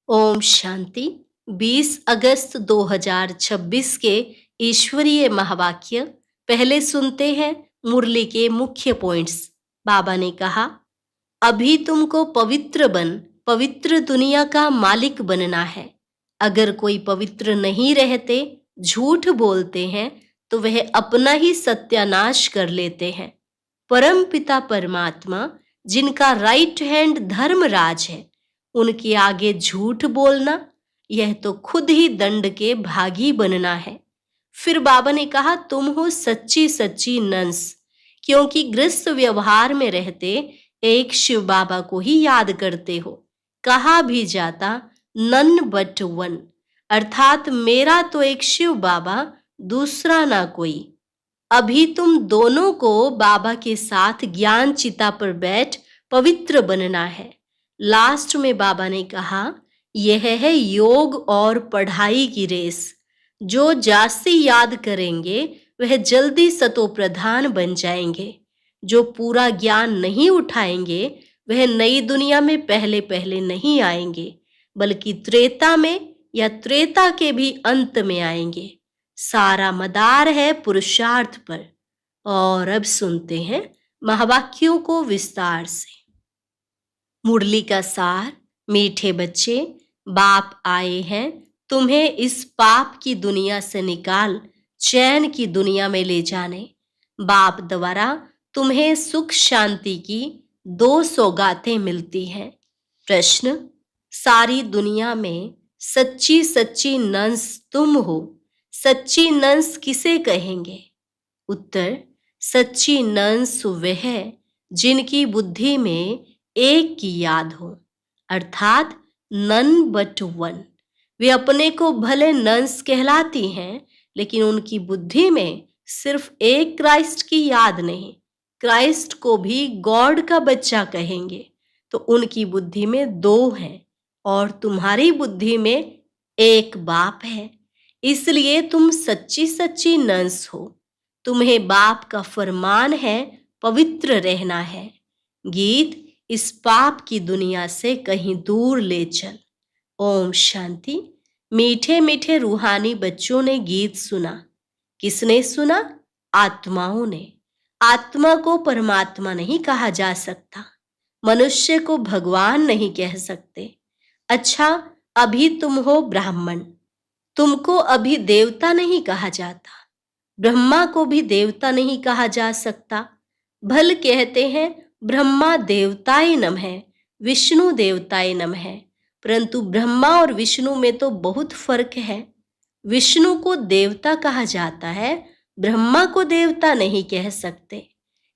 ओम शांति। 20 अगस्त 2026 के ईश्वरीय महावाक्य पहले सुनते हैं मुरली के मुख्य पॉइंट्स। बाबा ने कहा, अभी तुमको पवित्र दुनिया का मालिक बनना है। अगर कोई पवित्र नहीं रहते, झूठ बोलते हैं, तो वह अपना ही सत्यानाश कर लेते हैं। परम पिता परमात्मा, जिनका राइट हैंड धर्मराज है, उनके आगे झूठ बोलना, यह तो खुद ही दंड के भागी बनना है। फिर बाबा ने कहा, तुम हो सच्ची सच्ची नंस, क्योंकि गृहस्थ व्यवहार में रहते एक शिव बाबा को ही याद करते हो। कहा भी जाता नन बट वन, अर्थात मेरा तो एक शिव बाबा, दूसरा ना कोई। अभी तुम दोनों को बाबा के साथ ज्ञान चिता पर बैठ पवित्र बनना है। लास्ट में बाबा ने कहा, यह है योग और पढ़ाई की रेस। जो जास्ती याद करेंगे वह जल्दी सतो प्रधान बन जाएंगे। जो पूरा ज्ञान नहीं उठाएंगे वह नई दुनिया में पहले पहले नहीं आएंगे, बल्कि त्रेता में या त्रेता के भी अंत में आएंगे। सारा मदार है पुरुषार्थ पर। और अब सुनते हैं महावाक्यों को विस्तार से। मुरली का सार। मीठे बच्चे, बाप आए हैं तुम्हें इस पाप की दुनिया से निकाल चैन की दुनिया में ले जाने। बाप द्वारा तुम्हें सुख शांति की 2 सौगातें मिलती हैं। प्रश्न, सारी दुनिया में सच्ची सच्ची नंस तुम हो। सच्ची नंस किसे कहेंगे? उत्तर, सच्ची नंस वह है जिनकी बुद्धि में एक की याद हो, अर्थात नन बट वन। वे अपने को भले नंस कहलाती हैं, लेकिन उनकी बुद्धि में सिर्फ एक क्राइस्ट की याद नहीं। क्राइस्ट को भी गॉड का बच्चा कहेंगे, तो उनकी बुद्धि में 2 हैं और तुम्हारी बुद्धि में एक बाप है। इसलिए तुम सच्ची सच्ची नंस हो। तुम्हें बाप का फरमान है, पवित्र रहना है। गीत, इस पाप की दुनिया से कहीं दूर ले चल। ओम शांति। मीठे मीठे रूहानी बच्चों ने गीत सुना। किसने सुना? आत्माओं ने। आत्मा को परमात्मा नहीं कहा जा सकता, मनुष्य को भगवान नहीं कह सकते। अच्छा, अभी तुम हो ब्राह्मण, तुमको अभी देवता नहीं कहा जाता। ब्रह्मा को भी देवता नहीं कहा जा सकता। भल कहते हैं ब्रह्मा देवताय नमः, विष्णु देवताय नमः, परंतु ब्रह्मा और विष्णु में तो बहुत फर्क है। विष्णु को देवता कहा जाता है, ब्रह्मा को देवता नहीं कह सकते,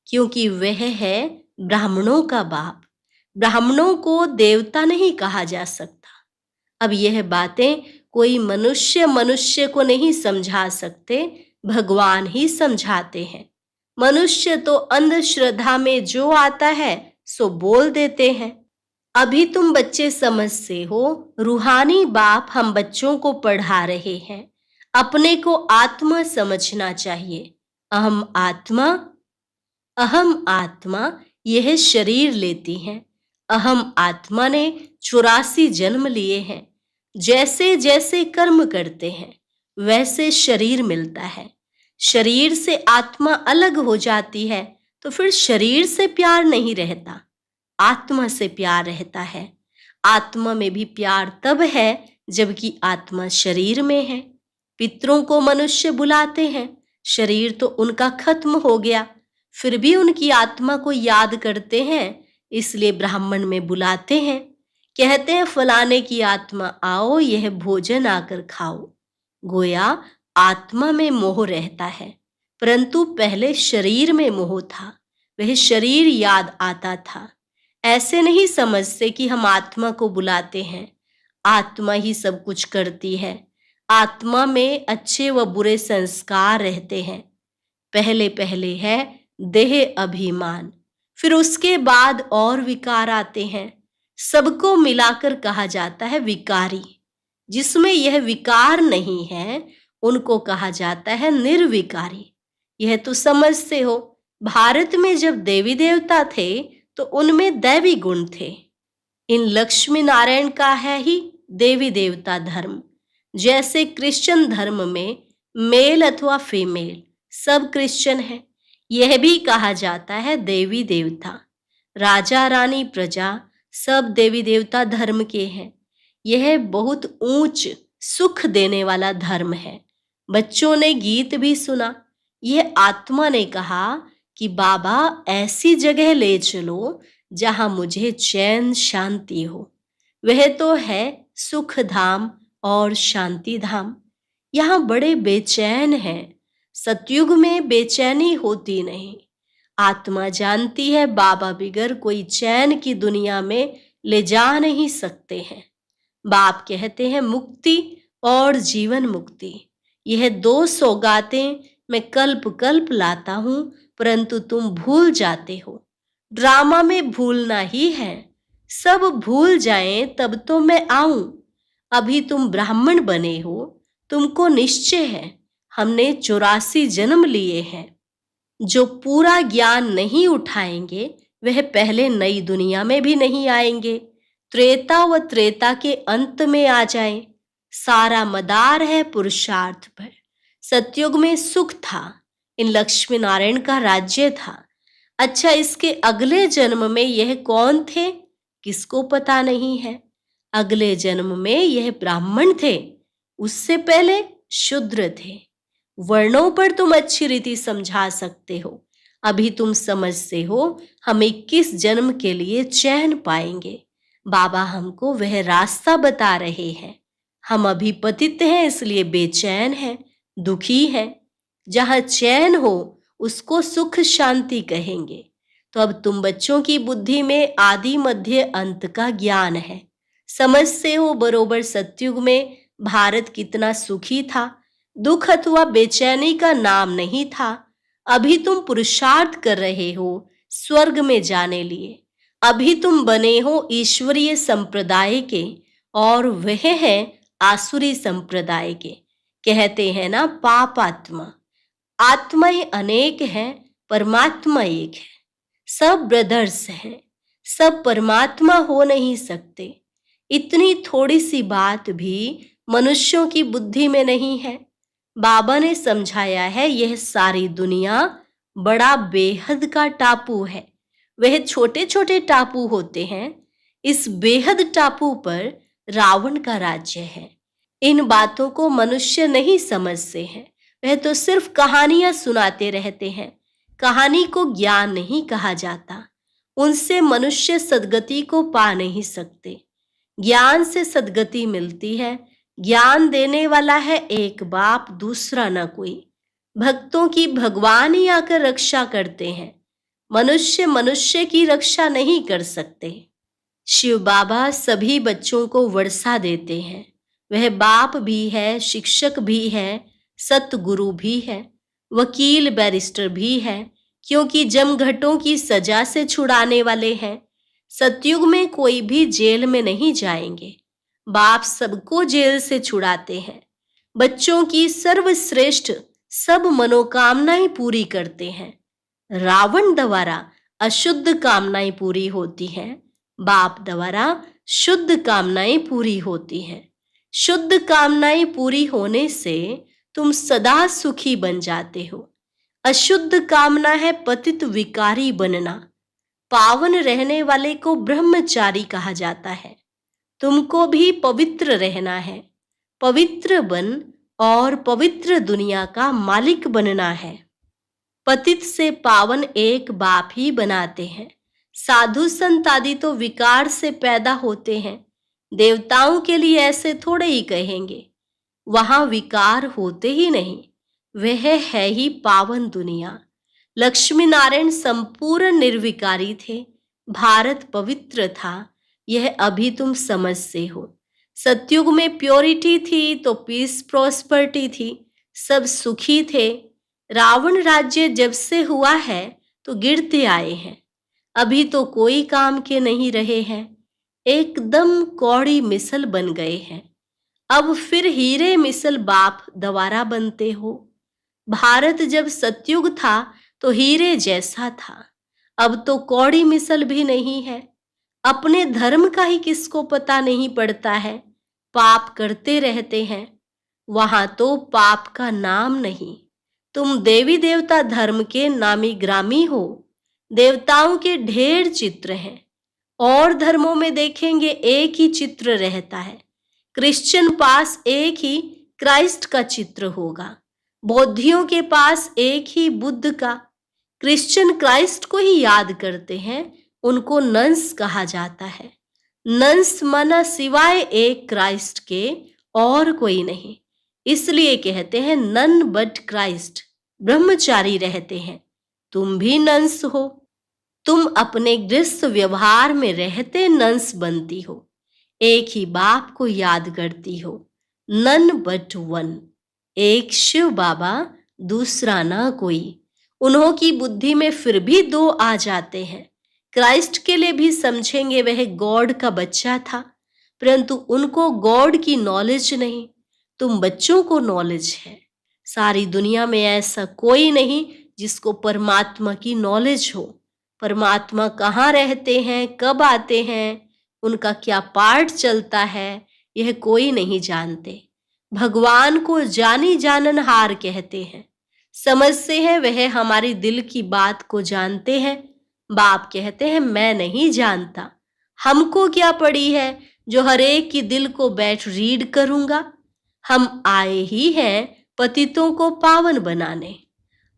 क्योंकि वह है ब्राह्मणों का बाप। ब्राह्मणों को देवता नहीं कहा जा सकता। अब यह बातें कोई मनुष्य को नहीं समझा सकते, भगवान ही समझाते हैं। मनुष्य तो अंधश्रद्धा में जो आता है सो बोल देते हैं। अभी तुम बच्चे समझते हो, रूहानी बाप हम बच्चों को पढ़ा रहे हैं। अपने को आत्मा समझना चाहिए। अहम आत्मा यह शरीर लेती है। अहम आत्मा ने 84 जन्म लिए हैं। जैसे जैसे कर्म करते हैं वैसे शरीर मिलता है। शरीर से आत्मा अलग हो जाती है तो फिर शरीर से प्यार नहीं रहता, आत्मा से प्यार रहता है। आत्मा में भी प्यार तब है जबकि आत्मा शरीर में है। पितरों को मनुष्य बुलाते हैं, शरीर तो उनका खत्म हो गया, फिर भी उनकी आत्मा को याद करते हैं, इसलिए ब्राह्मण में बुलाते हैं। कहते हैं फलाने की आत्मा आओ, यह भोजन आकर खाओ। गोया आत्मा में मोह रहता है, परंतु पहले शरीर में मोह था, वह शरीर याद आता था। ऐसे नहीं समझते कि हम आत्मा को बुलाते हैं। आत्मा ही सब कुछ करती है। आत्मा में अच्छे व बुरे संस्कार रहते हैं। पहले पहले है देह अभिमान, फिर उसके बाद और विकार आते हैं। सबको मिलाकर कहा जाता है विकारी। जिसमें यह विकार नहीं है उनको कहा जाता है निर्विकारी। यह तो समझते हो, भारत में जब देवी देवता थे तो उनमें दैवी गुण थे। इन लक्ष्मी नारायण का है ही देवी देवता धर्म। जैसे क्रिश्चियन धर्म में मेल अथवा फीमेल सब क्रिश्चियन है, यह भी कहा जाता है देवी देवता। राजा रानी प्रजा सब देवी देवता धर्म के हैं। यह बहुत ऊंच सुख देने वाला धर्म है। बच्चों ने गीत भी सुना। यह आत्मा ने कहा कि बाबा ऐसी जगह ले चलो जहां मुझे चैन शांति हो। वह तो है सुख धाम और शांति धाम। यहाँ बड़े बेचैन हैं। सतयुग में बेचैनी होती नहीं। आत्मा जानती है बाबा बिगर कोई चैन की दुनिया में ले जा नहीं सकते हैं। बाप कहते हैं मुक्ति और जीवन मुक्ति, यह दो सौगातें मैं कल्प कल्प लाता हूं, परंतु तुम भूल जाते हो। ड्रामा में भूलना ही है। सब भूल जाएं तब तो मैं आऊं। अभी तुम ब्राह्मण बने हो, तुमको निश्चय है हमने 84 जन्म लिए हैं। जो पूरा ज्ञान नहीं उठाएंगे वह पहले नई दुनिया में भी नहीं आएंगे। त्रेता व त्रेता के अंत में आ जाएं। सारा मदार है पुरुषार्थ पर। सतयुग में सुख था, इन लक्ष्मी नारायण का राज्य था। अच्छा, इसके अगले जन्म में यह कौन थे किसको पता नहीं है। अगले जन्म में यह ब्राह्मण थे, उससे पहले शूद्र थे। वर्णों पर तुम अच्छी रीति समझा सकते हो। अभी तुम समझते हो हम 21 जन्म के लिए चैन पाएंगे। बाबा हमको वह रास्ता बता रहे हैं। हम अभी पतित हैं इसलिए बेचैन हैं, दुखी हैं। जहां चैन हो उसको सुख शांति कहेंगे। तो अब तुम बच्चों की बुद्धि में आदि मध्य अंत का ज्ञान है। समझते हो बरोबर सतयुग में भारत कितना सुखी था। दुख अथवा बेचैनी का नाम नहीं था। अभी तुम पुरुषार्थ कर रहे हो स्वर्ग में जाने लिए। अभी तुम बने हो ईश्वरीय संप्रदाय के और वह है आसुरी संप्रदाय के। कहते हैं ना पाप आत्मा। आत्माएं अनेक हैं, परमात्मा एक है। सब ब्रदर्स हैं, सब परमात्मा हो नहीं सकते। इतनी थोड़ी सी बात भी मनुष्यों की बुद्धि में नहीं है। बाबा ने समझाया है यह सारी दुनिया बड़ा बेहद का टापू है। वह छोटे छोटे टापू होते हैं। इस बेहद टापू पर रावण का राज्य है। इन बातों को मनुष्य नहीं समझते हैं। वह तो सिर्फ कहानियां सुनाते रहते हैं। कहानी को ज्ञान नहीं कहा जाता। उनसे मनुष्य सद्गति को पा नहीं सकते। ज्ञान से सद्गति मिलती है। ज्ञान देने वाला है एक बाप, दूसरा न कोई। भक्तों की भगवान ही आकर रक्षा करते हैं। मनुष्य मनुष्य की रक्षा नहीं कर सकते। शिव बाबा सभी बच्चों को वर्षा देते हैं। वह बाप भी है, शिक्षक भी है, सतगुरु भी है, वकील बैरिस्टर भी है, क्योंकि जमघटों की सजा से छुड़ाने वाले हैं। सतयुग में कोई भी जेल में नहीं जाएंगे। बाप सबको जेल से छुड़ाते हैं। बच्चों की सर्वश्रेष्ठ सब मनोकामनाएं पूरी करते हैं। रावण द्वारा अशुद्ध कामनाएं पूरी होती हैं, बाप द्वारा शुद्ध कामनाएं पूरी होती हैं। शुद्ध कामनाएं पूरी होने से तुम सदा सुखी बन जाते हो। अशुद्ध कामना है पतित विकारी बनना। पावन रहने वाले को ब्रह्मचारी कहा जाता है। तुमको भी पवित्र रहना है। पवित्र बन और पवित्र दुनिया का मालिक बनना है। पतित से पावन एक बाप ही बनाते हैं। साधु संत आदि तो विकार से पैदा होते हैं। देवताओं के लिए ऐसे थोड़े ही कहेंगे। वहां विकार होते ही नहीं। वह है ही पावन दुनिया। लक्ष्मी नारायण संपूर्ण निर्विकारी थे। भारत पवित्र था। यह अभी तुम समझते हो। सतयुग में प्योरिटी थी तो पीस प्रॉस्पर्टी थी। सब सुखी थे। रावण राज्य जब से हुआ है तो गिरते आए हैं। अभी तो कोई काम के नहीं रहे हैं। एकदम कौड़ी मिसल बन गए हैं। अब फिर हीरे मिसल बाप दोबारा बनते हो। भारत जब सतयुग था तो हीरे जैसा था। अब तो कौड़ी मिसल भी नहीं है। अपने धर्म का ही किसको पता नहीं पड़ता है। पाप करते रहते हैं, वहां तो पाप का नाम नहीं। तुम देवी देवता धर्म के नामी ग्रामी हो। देवताओं के ढेर चित्र हैं। और धर्मों में देखेंगे एक ही चित्र रहता है। क्रिश्चियन पास एक ही क्राइस्ट का चित्र होगा। बौद्धियों के पास एक ही बुद्ध का। क्रिश्चियन क्राइस्ट को ही याद करते हैं, उनको नंस कहा जाता है। नंस माना सिवाय एक क्राइस्ट के और कोई नहीं, इसलिए कहते हैं नन बट क्राइस्ट। ब्रह्मचारी रहते हैं। तुम भी नंस हो। तुम अपने गृहस्थ व्यवहार में रहते नंस बनती हो। एक ही बाप को याद करती हो। None but one. एक शिव बाबा, दूसरा ना कोई। उन्हों की बुद्धि में फिर भी दो आ जाते हैं। क्राइस्ट के लिए भी समझेंगे वह गॉड का बच्चा था, परंतु उनको गॉड की नॉलेज नहीं। तुम बच्चों को नॉलेज है। सारी दुनिया में ऐसा कोई नहीं जिसको परमात्मा की नॉलेज हो। परमात्मा कहाँ रहते हैं, कब आते हैं, उनका क्या पार्ट चलता है, यह कोई नहीं जानते। भगवान को जानी जाननहार कहते हैं। समझते हैं वह हमारी दिल की बात को जानते हैं। बाप कहते हैं मैं नहीं जानता। हमको क्या पड़ी है जो हर एक की दिल को बैठ रीड करूंगा। हम आए ही हैं पतितों को पावन बनाने।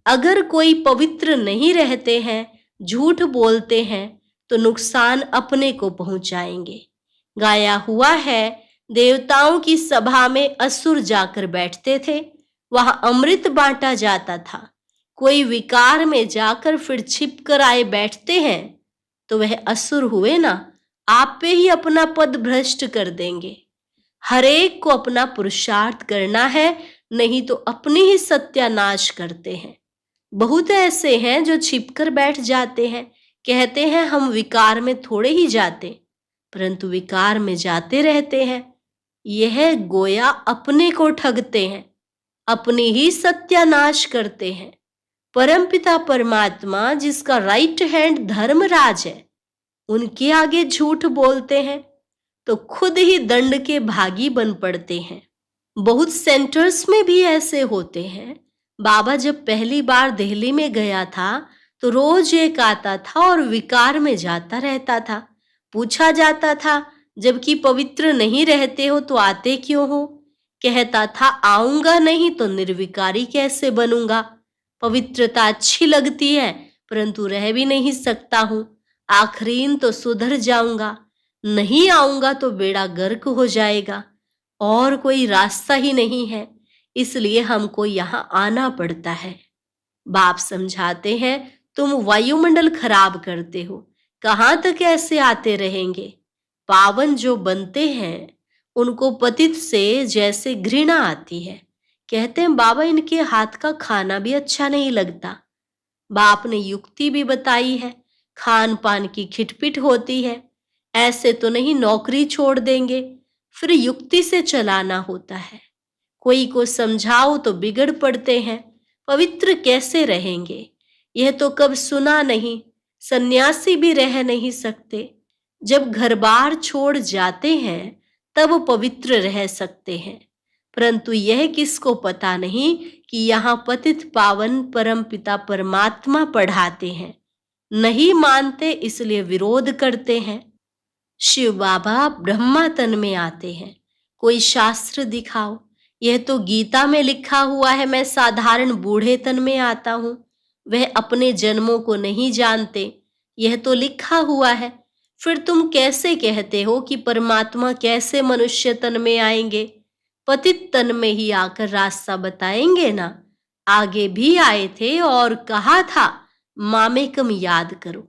अगर कोई पवित्र नहीं रहते हैं, झूठ बोलते हैं, तो नुकसान अपने को पहुंचाएंगे। गाया हुआ है, देवताओं की सभा में असुर जाकर बैठते थे। वहां अमृत बांटा जाता था। कोई विकार में जाकर फिर छिप कर आए बैठते हैं तो वह असुर हुए ना। आप पे ही अपना पद भ्रष्ट कर देंगे। हर एक को अपना पुरुषार्थ करना है, नहीं तो अपनी ही सत्यानाश करते हैं। बहुत ऐसे हैं जो छिपकर बैठ जाते हैं, कहते हैं हम विकार में थोड़े ही जाते, परंतु विकार में जाते रहते हैं। यह गोया अपने को ठगते हैं, अपनी ही सत्यानाश करते हैं। परमपिता परमात्मा जिसका राइट हैंड धर्मराज है, उनके आगे झूठ बोलते हैं तो खुद ही दंड के भागी बन पड़ते हैं। बहुत सेंटर्स में भी ऐसे होते हैं। बाबा जब पहली बार दिल्ली में गया था तो रोज एक आता था और विकार में जाता रहता था। पूछा जाता था जबकि पवित्र नहीं रहते हो तो आते क्यों हो? कहता था आऊंगा नहीं तो निर्विकारी कैसे बनूंगा। पवित्रता अच्छी लगती है परंतु रह भी नहीं सकता हूं। आखिरीन तो सुधर जाऊंगा, नहीं आऊंगा तो बेड़ा गर्क हो जाएगा। और कोई रास्ता ही नहीं है, इसलिए हमको यहाँ आना पड़ता है। बाप समझाते हैं तुम वायुमंडल खराब करते हो, कहाँ तक ऐसे आते रहेंगे। पावन जो बनते हैं उनको पतित से जैसे घृणा आती है। कहते हैं बाबा इनके हाथ का खाना भी अच्छा नहीं लगता। बाप ने युक्ति भी बताई है, खान पान की खिटपिट होती है। ऐसे तो नहीं नौकरी छोड़ देंगे, फिर युक्ति से चलाना होता है। कोई को समझाओ तो बिगड़ पड़ते हैं। पवित्र कैसे रहेंगे, यह तो कब सुना नहीं। सन्यासी भी रह नहीं सकते। जब घर बार छोड़ जाते हैं तब पवित्र रह सकते हैं, परंतु यह किसको पता नहीं कि यहाँ पतित पावन परम पिता परमात्मा पढ़ाते हैं। नहीं मानते इसलिए विरोध करते हैं। शिव बाबा ब्रह्मा तन में आते हैं। कोई शास्त्र दिखाओ। यह तो गीता में लिखा हुआ है मैं साधारण बूढ़े तन में आता हूँ। वह अपने जन्मों को नहीं जानते, यह तो लिखा हुआ है। फिर तुम कैसे कहते हो कि परमात्मा कैसे मनुष्य तन में आएंगे? पतित तन में ही आकर रास्ता बताएंगे ना। आगे भी आए थे और कहा था मामेकम याद करो।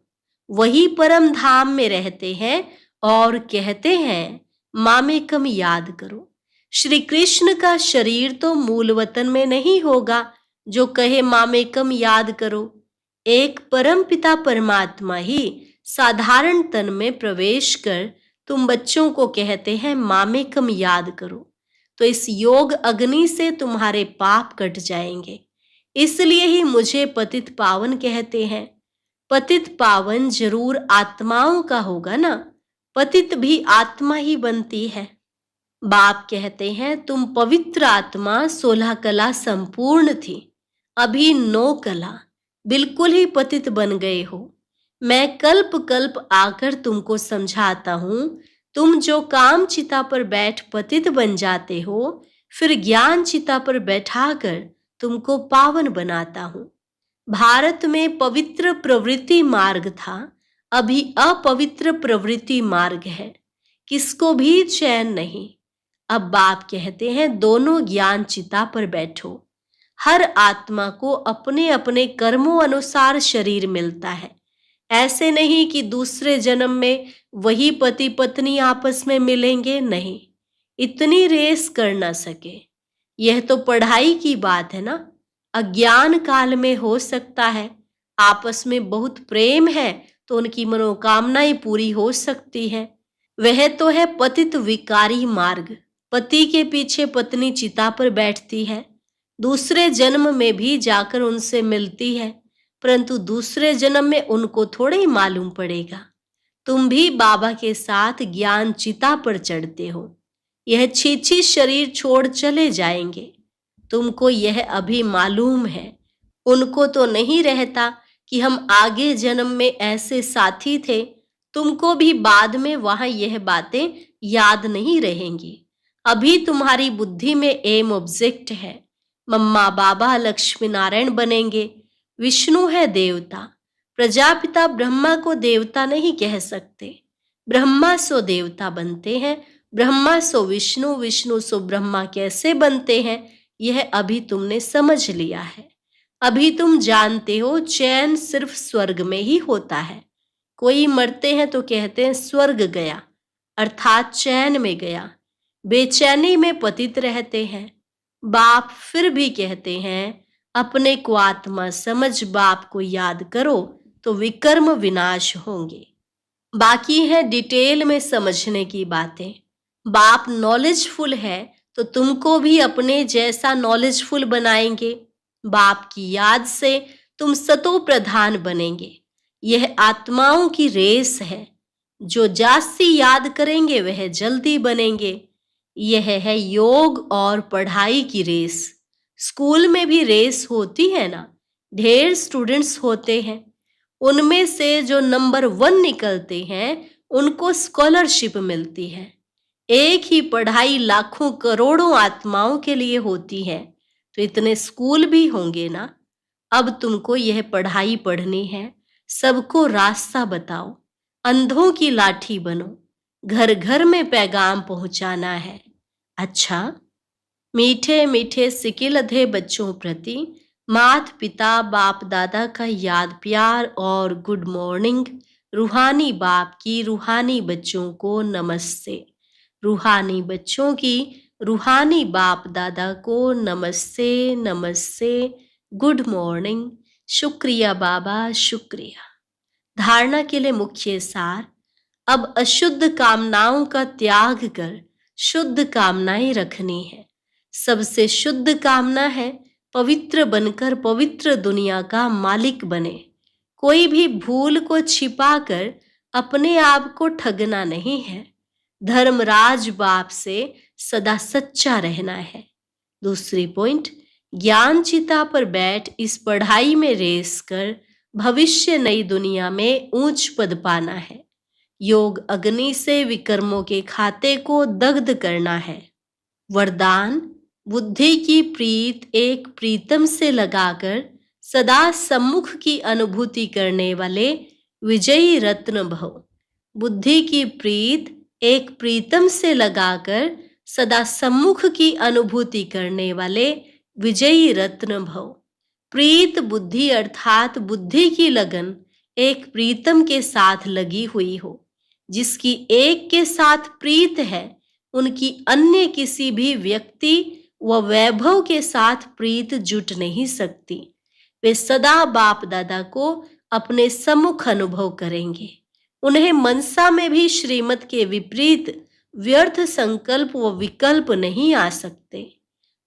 वही परम धाम में रहते हैं और कहते हैं मामेकम याद करो। श्री कृष्ण का शरीर तो मूल वतन में नहीं होगा जो कहे मामेकम याद करो। एक परम पिता परमात्मा ही साधारण तन में प्रवेश कर तुम बच्चों को कहते हैं मामेकम याद करो। तो इस योग अग्नि से तुम्हारे पाप कट जाएंगे। इसलिए ही मुझे पतित पावन कहते हैं। पतित पावन जरूर आत्माओं का होगा ना। पतित भी आत्मा ही बनती है। बाप कहते हैं, तुम पवित्र आत्मा 16 कला संपूर्ण थी, अभी 9 कला, बिल्कुल ही पतित बन गए हो। मैं कल्प कल्प आकर तुमको समझाता हूँ। तुम जो काम चिता पर बैठ पतित बन जाते हो, फिर ज्ञान चिता पर बैठाकर तुमको पावन बनाता हूँ। भारत में पवित्र प्रवृत्ति मार्ग था, अभी अपवित्र प्रवृत्ति मार्ग है, किसको भी चैन नहीं। अब बाप कहते हैं, दोनों ज्ञान चिता पर बैठो। हर आत्मा को अपने अपने कर्मों अनुसार शरीर मिलता है। ऐसे नहीं कि दूसरे जन्म में वही पति पत्नी आपस में मिलेंगे, नहीं, इतनी रेस कर ना सके। यह तो पढ़ाई की बात है ना। अज्ञान काल में हो सकता है, आपस में बहुत प्रेम है तो उनकी मनोकामनाएं पूरी हो सकती है। वह तो है पतित विकारी मार्ग। पति के पीछे पत्नी चिता पर बैठती है, दूसरे जन्म में भी जाकर उनसे मिलती है, परंतु दूसरे जन्म में उनको थोड़े ही मालूम पड़ेगा। तुम भी बाबा के साथ ज्ञान चिता पर चढ़ते हो। यह छीछी शरीर छोड़ चले जाएंगे, तुमको यह अभी मालूम है। उनको तो नहीं रहता कि हम आगे जन्म में ऐसे साथी थे। तुमको भी बाद में वहां यह बातें याद नहीं रहेंगी। अभी तुम्हारी बुद्धि में एम ऑब्जेक्ट है। मम्मा बाबा लक्ष्मी नारायण बनेंगे, विष्णु है देवता। प्रजापिता ब्रह्मा को देवता नहीं कह सकते। ब्रह्मा सो देवता बनते हैं, ब्रह्मा सो विष्णु, विष्णु सो ब्रह्मा कैसे बनते हैं, यह अभी तुमने समझ लिया है। अभी तुम जानते हो चैन सिर्फ स्वर्ग में ही होता है। कोई मरते हैं तो कहते हैं स्वर्ग गया, अर्थात चैन में गया। बेचैनी में पतित रहते हैं। बाप फिर भी कहते हैं, अपने को आत्मा समझ बाप को याद करो तो विकर्म विनाश होंगे। बाकी है डिटेल में समझने की बातें। बाप नॉलेजफुल है तो तुमको भी अपने जैसा नॉलेजफुल बनाएंगे। बाप की याद से तुम सतो प्रधान बनेंगे। यह आत्माओं की रेस है, जो जास्ती याद करेंगे वह जल्दी बनेंगे। यह है योग और पढ़ाई की रेस। स्कूल में भी रेस होती है ना, ढेर स्टूडेंट्स होते हैं, उनमें से जो नंबर 1 निकलते हैं उनको स्कॉलरशिप मिलती है। एक ही पढ़ाई लाखों करोड़ों आत्माओं के लिए होती है, तो इतने स्कूल भी होंगे ना। अब तुमको यह पढ़ाई पढ़नी है, सबको रास्ता बताओ, अंधों की लाठी बनो, घर घर में पैगाम पहुंचाना है। अच्छा, मीठे मीठे सिकिलधे बच्चों प्रति माता पिता बाप दादा का याद प्यार और गुड मॉर्निंग। रूहानी बाप की रूहानी बच्चों को नमस्ते। रूहानी बच्चों की रूहानी बाप दादा को नमस्ते नमस्ते, गुड मॉर्निंग। शुक्रिया बाबा, शुक्रिया। धारणा के लिए मुख्य सार, अब अशुद्ध कामनाओं का त्याग कर शुद्ध कामनाएं रखनी है। सबसे शुद्ध कामना है पवित्र बनकर पवित्र दुनिया का मालिक बने। कोई भी भूल को छिपाकर अपने आप को ठगना नहीं है। धर्मराज बाप से सदा सच्चा रहना है। दूसरी पॉइंट, ज्ञान चिता पर बैठ इस पढ़ाई में रेस कर भविष्य नई दुनिया में ऊंच पद पाना है। योग अग्नि से विकर्मों के खाते को दग्ध करना है। वरदान, बुद्धि की प्रीत एक प्रीतम से लगाकर सदा सम्मुख की अनुभूति करने वाले विजयी रत्न भव। बुद्धि की प्रीत एक प्रीतम से लगाकर सदा सम्मुख की अनुभूति करने वाले विजयी रत्न भव। प्रीत बुद्धि अर्थात बुद्धि की लगन एक प्रीतम के साथ लगी हुई हो। जिसकी एक के साथ प्रीत है, उनकी अन्य किसी भी व्यक्ति व वैभव के साथ प्रीत जुट नहीं सकती। वे सदा बाप दादा को अपने सम्मुख अनुभव करेंगे। उन्हें मनसा में भी श्रीमत के विपरीत व्यर्थ संकल्प व विकल्प नहीं आ सकते।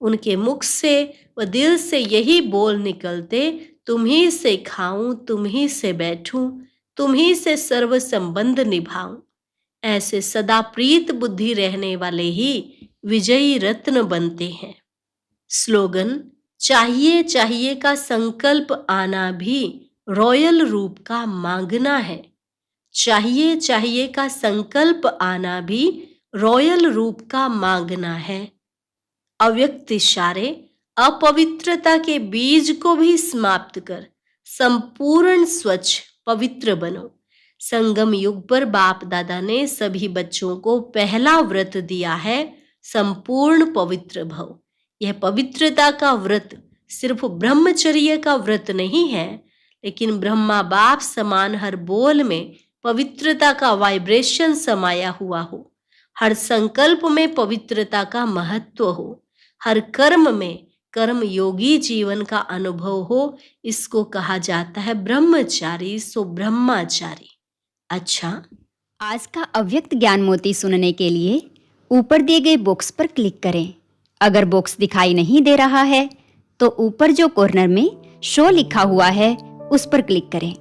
उनके मुख से व दिल से यही बोल निकलते, तुम ही से खाऊं, तुम ही से बैठूं, तुम ही से सर्व संबंध निभाऊं। ऐसे सदा प्रीत बुद्धि रहने वाले ही विजयी रत्न बनते हैं। स्लोगन, चाहिए चाहिए का संकल्प आना भी रॉयल रूप का मांगना है। चाहिए चाहिए का संकल्प आना भी रॉयल रूप का मांगना है। अव्यक्त इशारे, अपवित्रता के बीज को भी समाप्त कर संपूर्ण स्वच्छ पवित्र बनो। संगम युग पर बाप दादा ने सभी बच्चों को पहला व्रत दिया है, संपूर्ण पवित्र भव। यह पवित्रता का व्रत सिर्फ ब्रह्मचर्य का व्रत नहीं है, लेकिन ब्रह्मा बाप समान हर बोल में पवित्रता का वाइब्रेशन समाया हुआ हो, हर संकल्प में पवित्रता का महत्व हो, हर कर्म में कर्म योगी जीवन का अनुभव हो। इसको कहा जाता है ब्रह्मचारी सो ब्रह्माचारी। अच्छा, आज का अव्यक्त ज्ञान मोती सुनने के लिए ऊपर दिए गए बॉक्स पर क्लिक करें। अगर बॉक्स दिखाई नहीं दे रहा है तो ऊपर जो कॉर्नर में शो लिखा हुआ है उस पर क्लिक करें।